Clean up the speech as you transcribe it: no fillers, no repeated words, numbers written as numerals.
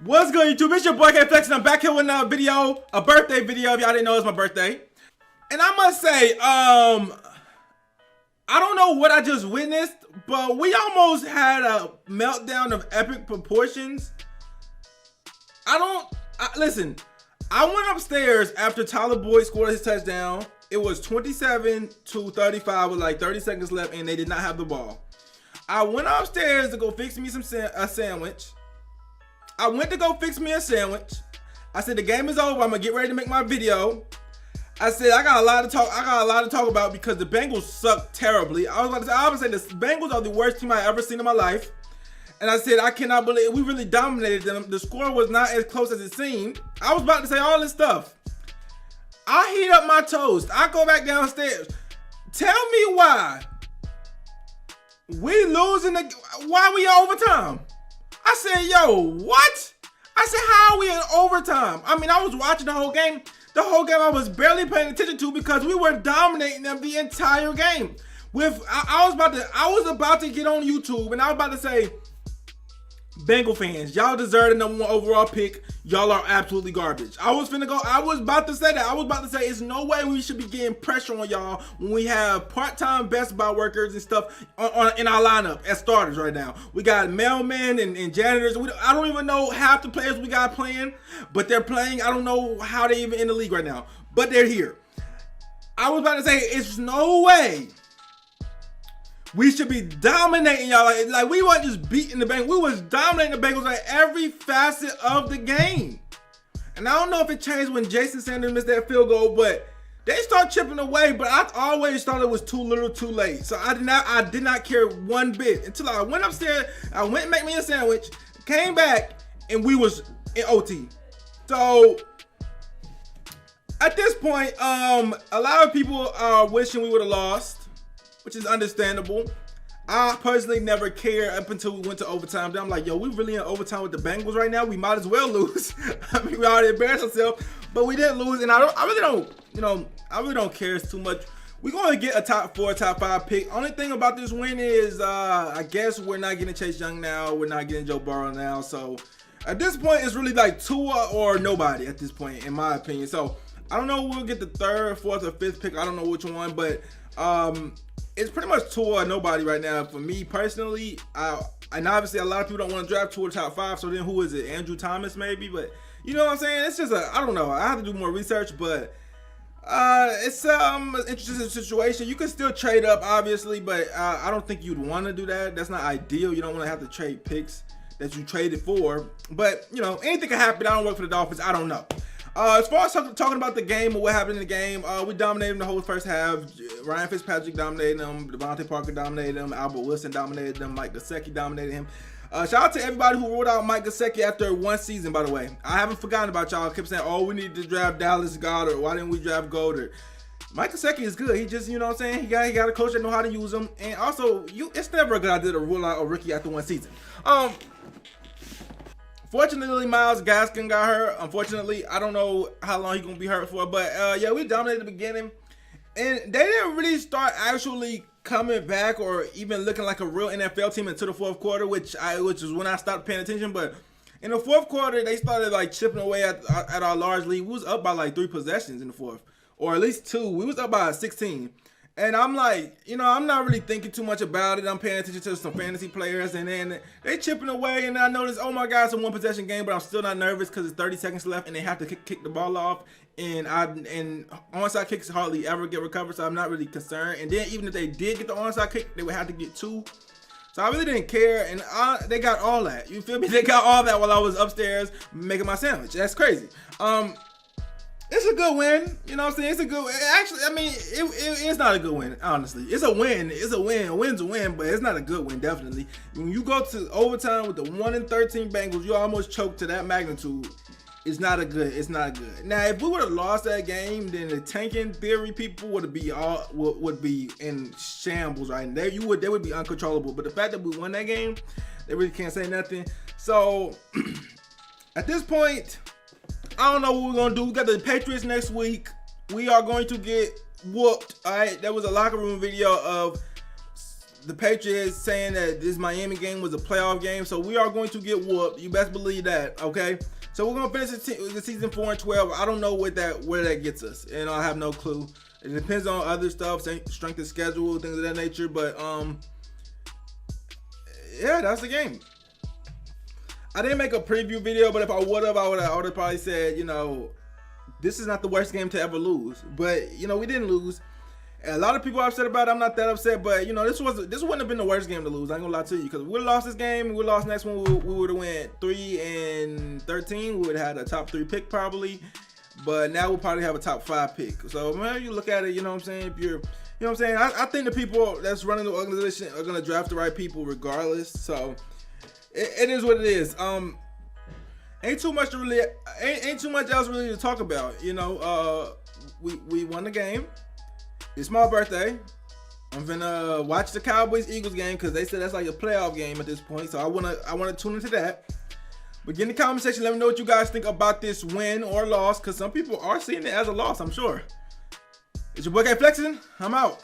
What's good, YouTube? It's your boy 1KFLeXin. I'm back here with another video, a birthday video. If y'all didn't know, it's my birthday. And I must say, I don't know what I just witnessed, but we almost had a meltdown of epic proportions. Listen, I went upstairs after Tyler Boyd scored his touchdown. It was 27-35 with like 30 seconds left, and they did not have the ball. I went upstairs to go fix me a sandwich. I went to go fix me a sandwich. I said the game is over. I'm gonna get ready to make my video. I said I got a lot to talk about because the Bengals suck terribly. I was about to say the Bengals are the worst team I ever seen in my life. And I said I cannot believe we really dominated them. The score was not as close as it seemed. I was about to say all this stuff. I heat up my toast. I go back downstairs. Tell me why we losing why we in overtime? I said, yo, what? I said, how are we in overtime? I mean, I was watching the whole game. The whole game I was barely paying attention to because we were dominating them the entire game. I was about to get on YouTube and I was about to say, Bengal fans, y'all deserve the number 1 overall pick. Y'all are absolutely garbage. I was about to say that. I was about to say, it's no way we should be getting pressure on y'all when we have part-time Best Buy workers and stuff in our lineup as starters right now. We got mailmen and janitors. I don't even know half the players we got playing, but they're playing. I don't know how they even in the league right now, but they're here. I was about to say, it's no way we should be dominating y'all. Like we weren't just beating the Bengals. We was dominating the Bengals at every facet of the game. And I don't know if it changed when Jason Sanders missed that field goal, but they start chipping away. But I always thought it was too little too late. So I did not care one bit until I went upstairs. I went and made me a sandwich, came back, and we was in OT. So at this point, a lot of people are wishing we would have lost, which is understandable. I personally never cared up until we went to overtime. Then I'm like, yo, we really in overtime with the Bengals right now. We might as well lose. I mean, we already embarrassed ourselves, but we didn't lose. And I really don't care too much. We're going to get a top 4, top 5 pick. Only thing about this win is, I guess we're not getting Chase Young now. We're not getting Joe Burrow now. So at this point, it's really like Tua or nobody at this point, in my opinion. So I don't know. We'll get the 3rd, 4th, or 5th pick. I don't know which one, but it's pretty much Tua or nobody right now for me personally. And obviously a lot of people don't want to draft Tua top 5. So then who is it? Andrew Thomas maybe? But you know what I'm saying? It's just I don't know. I have to do more research, but it's an interesting situation. You can still trade up obviously, but I don't think you'd want to do that. That's not ideal. You don't want to have to trade picks that you traded for. But you know, anything can happen. I don't work for the Dolphins. I don't know. As far as talking about the game or what happened in the game, we dominated them the whole first half. Ryan Fitzpatrick dominated them. Devontae Parker dominated them. Albert Wilson dominated them. Mike Gesicki dominated him. Shout out to everybody who ruled out Mike Gesicki after 1 season, by the way. I haven't forgotten about y'all. I kept saying, oh, we need to draft Dallas Goedert. Why didn't we draft Goedert? Mike Gesicki is good. He just, you know what I'm saying? He got a coach that know how to use him. And also, it's never a good idea to rule out a rookie after 1 season. Fortunately, Myles Gaskin got hurt. Unfortunately, I don't know how long he's going to be hurt for. But, yeah, we dominated at the beginning. And they didn't really start actually coming back or even looking like a real NFL team until the 4th quarter, which is when I stopped paying attention. But in the 4th quarter, they started, like, chipping away at our large lead. We was up by, like, 3 possessions in the 4th. Or at least 2. We was up by 16. And I'm like, you know, I'm not really thinking too much about it. I'm paying attention to some fantasy players, and then they chipping away, and I notice, oh my God, it's a 1-possession game, but I'm still not nervous because it's 30 seconds left, and they have to kick the ball off, and onside kicks hardly ever get recovered, so I'm not really concerned. And then even if they did get the onside kick, they would have to get 2. So I really didn't care, and they got all that. You feel me? They got all that while I was upstairs making my sandwich. That's crazy. It's a good win, you know what I'm saying? It's a good win. Actually, I mean, it's not a good win, honestly. It's a win. It's a win. A win's a win, but it's not a good win, definitely. When you go to overtime with the 1-13 Bengals, you almost choke to that magnitude. It's not good. Now, if we would have lost that game, then the tanking theory people would be in shambles right now. They would be uncontrollable. But the fact that we won that game, they really can't say nothing. So, at this point, I don't know what we're gonna do. We got the Patriots next week. We are going to get whooped. All right, there was a locker room video of the Patriots saying that this Miami game was a playoff game, so we are going to get whooped. You best believe that, okay? So we're gonna finish the season 4-12. I don't know where that gets us, and I have no clue. It depends on other stuff, strength of schedule, things of that nature. But yeah, that's the game. I didn't make a preview video, but if I would have probably said, you know, this is not the worst game to ever lose. But you know, we didn't lose. A lot of people are upset about it. I'm not that upset, but you know, this wouldn't have been the worst game to lose. I ain't gonna lie to you, because if we would have lost this game, we lost next one, we would have went 3-13. We would have had a top 3 pick probably, but now we'll probably have a top 5 pick. So man, you look at it, you know what I'm saying. If you're, you know what I'm saying, I think the people that's running the organization are gonna draft the right people regardless. So it is what it is. Ain't too much else really to talk about. You know, we won the game. It's my birthday. I'm gonna watch the Cowboys-Eagles game because they said that's like a playoff game at this point. So I wanna tune into that. But get in the comment section, let me know what you guys think about this win or loss, because some people are seeing it as a loss, I'm sure. It's your boy 1KFLeXin. I'm out.